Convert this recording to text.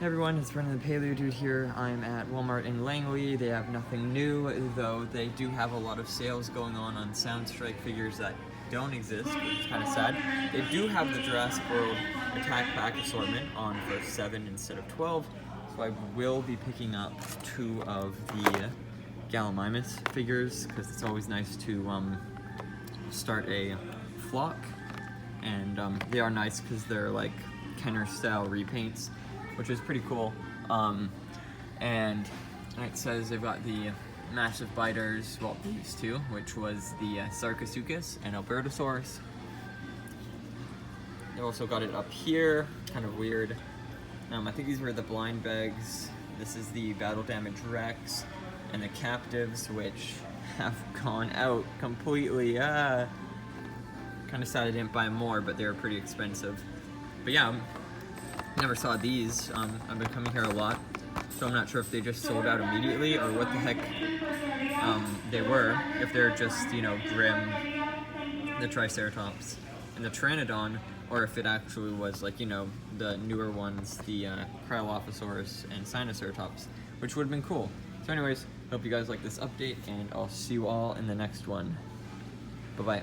Hey everyone, it's Brendan the Paleo Dude here. I'm at Walmart in Langley. They have nothing new, though they do have a lot of sales going on Soundstrike figures that don't exist, which is kind of sad. They do have the Jurassic World Attack Pack assortment on for 7 instead of 12, so I will be picking up 2 of the gallimimus figures, because it's always nice to start a flock, and they are nice because they're like Kenner style repaints, which is pretty cool. And it says they've got the massive biters, well, these two, which was the Sarcosuchus and albertosaurus. They also got it up here, kind of weird. I think these were the blind begs. This is the battle damage Rex, and the captives, which have gone out completely. Kind of sad I didn't buy more, but they were pretty expensive. But yeah, never saw these. I've been coming here a lot, so I'm not sure if they just sold out immediately or what the heck they were. If they're just, you know, Grim, the Triceratops, and the Pteranodon, or if it actually was like, you know, the newer ones, the Cryolophosaurus and Sinoceratops, which would have been cool. So anyways, hope you guys like this update, and I'll see you all in the next one. Bye-bye.